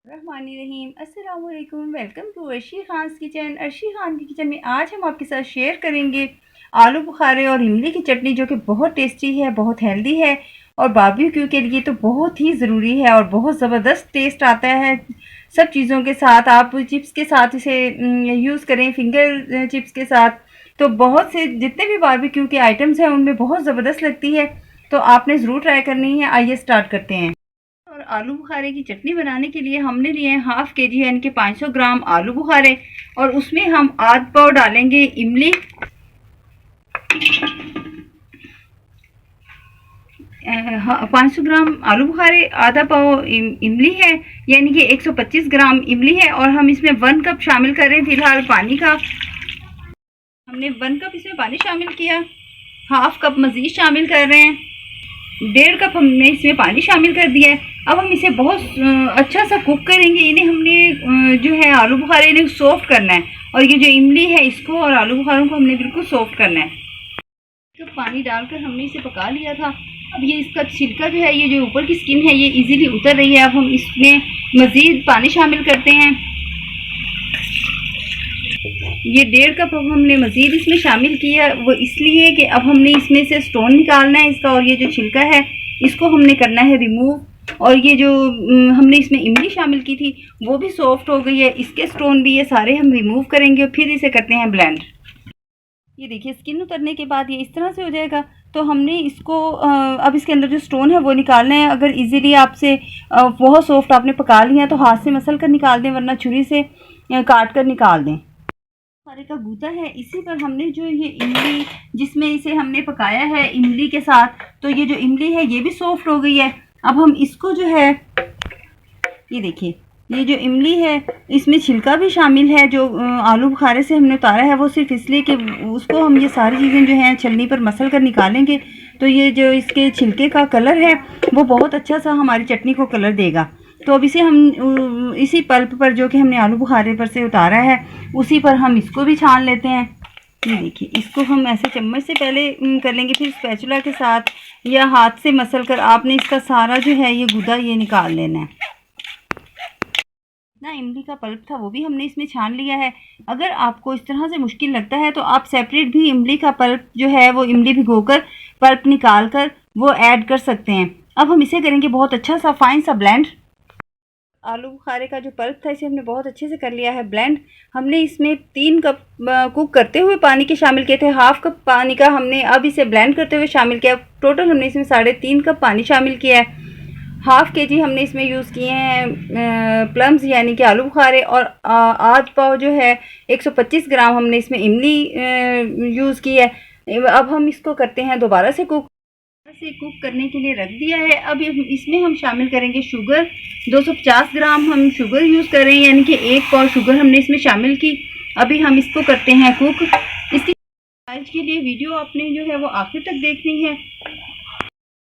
रहीम अस्सलाम वालेकुम। Welcome to Arshi Khan kitchen. Arshi Khan की किचन में आज हम आपके साथ शेयर करेंगे आलू बुखारे और इमली की चटनी, जो कि बहुत टेस्टी है, बहुत हेल्दी है और बारबेक्यू के लिए तो बहुत ही ज़रूरी है और बहुत ज़बरदस्त टेस्ट आता है सब चीज़ों के साथ। आप चिप्स के साथ इसे यूज़ करें, फिंगर चिप्स के साथ, तो बहुत से जितने भी बारबेक्यू के आइटम्स हैं उनमें बहुत ज़बरदस्त लगती है। तो आपने ज़रूर ट्राई करनी है। आइए स्टार्ट करते हैं। और आलू बुखारे की चटनी बनाने के लिए हमने लिए हैं हाफ के जी यानी कि 500 ग्राम आलू बुखारे, और उसमें हम आध पाव डालेंगे इमली। 500 ग्राम आलू बुखारे, आधा पाव इमली है, यानी कि 125 ग्राम इमली है। और हम इसमें 1 कप शामिल कर रहे हैं फिलहाल पानी का। हमने 1 कप इसमें पानी शामिल किया, हाफ कप मज़ीद शामिल कर रहे हैं, 1.5 कप हमने इसमें पानी शामिल कर दिया है। अब हम इसे बहुत अच्छा सा कुक करेंगे। इन्हें हमने जो है आलू बुखारे इन्हें सॉफ्ट करना है, और ये जो इमली है इसको और आलू बुखारों को हमने बिल्कुल सॉफ्ट करना है। तो पानी डालकर हमने इसे पका लिया था। अब ये इसका छिलका जो है, ये जो ऊपर की स्किन है, ये इजीली उतर रही है। अब हम इसमें मज़ीद पानी शामिल करते हैं। ये 1.5 कप अब हमने मज़ीद इसमें शामिल किया, वो इसलिए कि अब हमने इसमें से स्टोन निकालना है इसका, और ये जो छिलका है इसको हमने करना है रिमूव। और ये जो हमने इसमें इमली शामिल की थी वो भी सॉफ्ट हो गई है, इसके स्टोन भी ये सारे हम रिमूव करेंगे और फिर इसे करते हैं ब्लेंड। ये देखिए स्किन उतरने के बाद ये इस तरह से हो जाएगा। तो हमने इसको अब इसके अंदर जो स्टोन है वो निकालना है। अगर इजीली आपसे बहुत सॉफ्ट आपने पका लिया तो हाथ से मसल कर निकाल दें, वरना छुरी से काट कर निकाल दें। बुखारे का गूदा है, इसी पर हमने जो ये इमली जिसमें इसे हमने पकाया है इमली के साथ, तो ये जो इमली है ये भी सॉफ्ट हो गई है। अब हम इसको जो है, ये देखिए ये जो इमली है इसमें छिलका भी शामिल है, जो आलू बुखारे से हमने उतारा है वो सिर्फ इसलिए कि उसको हम ये सारी चीज़ें जो हैं छलनी पर मसल कर निकालेंगे, तो ये जो इसके छिलके का कलर है वो बहुत अच्छा सा हमारी चटनी को कलर देगा। तो अब इसे हम इसी पल्प पर जो कि हमने आलू बुखारे पर से उतारा है उसी पर हम इसको भी छान लेते हैं। ये देखिए इसको हम ऐसे चम्मच से पहले कर लेंगे, फिर स्पैचुला के साथ या हाथ से मसल कर आपने इसका सारा जो है ये गुदा ये निकाल लेना है। ना इमली का पल्प था वो भी हमने इसमें छान लिया है। अगर आपको इस तरह से मुश्किल लगता है तो आप सेपरेट भी इमली का पल्प जो है वो इमली भिगोकर पल्प निकाल कर वो ऐड कर सकते हैं। अब हम इसे करेंगे बहुत अच्छा सा फाइन सा ब्लेंड। आलू बुखारे का जो पल्प था इसे हमने बहुत अच्छे से कर लिया है ब्लेंड। हमने इसमें 3 कप कुक करते हुए पानी के शामिल किए थे, हाफ कप पानी का हमने अब इसे ब्लेंड करते हुए शामिल किया। टोटल हमने इसमें 3.5 कप पानी शामिल किया है। हाफ के जी हमने इसमें यूज़ किए हैं प्लम्स यानी कि आलू बुखारे, और आध पाव जो है 125 ग्राम हमने इसमें इमली यूज़ की है। अब हम इसको करते हैं दोबारा से कुक करने के लिए रख दिया है। अब इसमें हम शामिल करेंगे शुगर। 250 ग्राम हम शुगर यूज़ कर रहे हैं, यानी कि 1 पाव शुगर हमने इसमें शामिल की। अभी हम इसको करते हैं कुक। इसकी साइज के लिए वीडियो आपने जो है वो आखिर तक देखनी है।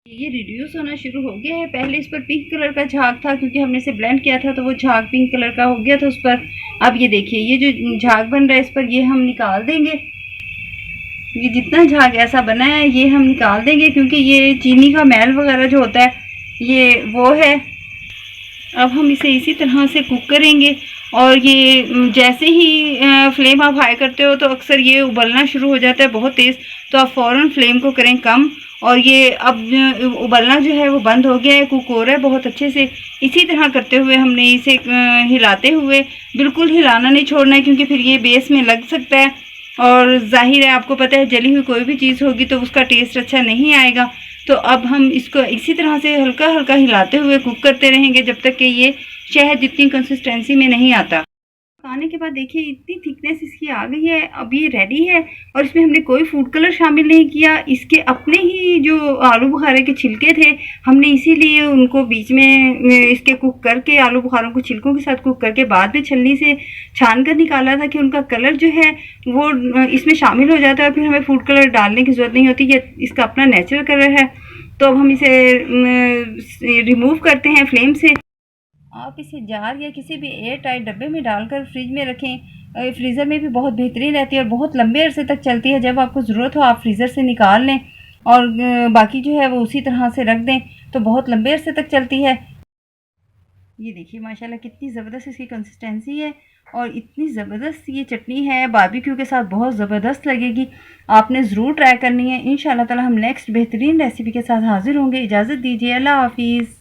ये रिड्यूस होना शुरू हो गया है। पहले इस पर पिंक कलर का झाग था, क्योंकि हमने इसे ब्लेंड किया था तो वो झाग पिंक कलर का हो गया था उस पर। अब ये देखिए ये जो झाग बन रहा है इस पर ये हम निकाल देंगे। ये जितना झाग ऐसा बना है ये हम निकाल देंगे, क्योंकि ये चीनी का मैल वगैरह जो होता है ये वो है। अब हम इसे इसी तरह से कुक करेंगे, और ये जैसे ही फ्लेम आप हाई करते हो तो अक्सर ये उबलना शुरू हो जाता है बहुत तेज़, तो आप फ़ौरन फ्लेम को करें कम। और ये अब उबलना जो है वो बंद हो गया है, कुक हो रहा है बहुत अच्छे से। इसी तरह करते हुए हमने इसे हिलाते हुए, बिल्कुल हिलाना नहीं छोड़ना है, क्योंकि फिर ये बेस में लग सकता है, और जाहिर है आपको पता है जली हुई कोई भी चीज़ होगी तो उसका टेस्ट अच्छा नहीं आएगा। तो अब हम इसको इसी तरह से हल्का हल्का हिलाते हुए कुक करते रहेंगे जब तक कि ये शहद जितनी कंसिस्टेंसी में नहीं आता। पकाने के बाद देखिए इतनी थिकनेस इसकी आ गई है। अब ये रेडी है, और इसमें हमने कोई फूड कलर शामिल नहीं किया। इसके अपने ही जो आलू बुखारे के छिलके थे हमने इसीलिए उनको बीच में इसके कुक करके, आलू बुखारों को छिलकों के साथ कुक करके बाद में छलनी से छान कर निकाला था, कि उनका कलर जो है वो इसमें शामिल हो जाता है, फिर हमें फूड कलर डालने की ज़रूरत नहीं होती। ये इसका अपना नेचुरल कलर है। तो अब हम इसे रिमूव करते हैं फ्लेम से। आप इसे जार या किसी भी एयर टाइट डब्बे में डालकर फ्रिज में रखें। फ्रीज़र में भी बहुत बेहतरीन रहती है और बहुत लंबे अरसे तक चलती है। जब आपको ज़रूरत हो आप फ्रीज़र से निकाल लें, और बाकी जो है वो उसी तरह से रख दें, तो बहुत लंबे अरसे तक चलती है। ये देखिए माशाल्लाह कितनी ज़बरदस्त इसकी कंसिस्टेंसी है और इतनी ज़बरदस्त ये चटनी है, बारबेक्यू के साथ बहुत ज़बरदस्त लगेगी। आपने ज़रूर ट्राई करनी है। इंशाल्लाह ताला हम नेक्स्ट बेहतरीन रेसिपी के साथ हाज़िर होंगे। इजाज़त दीजिए, अल्लाह हाफ़िज़।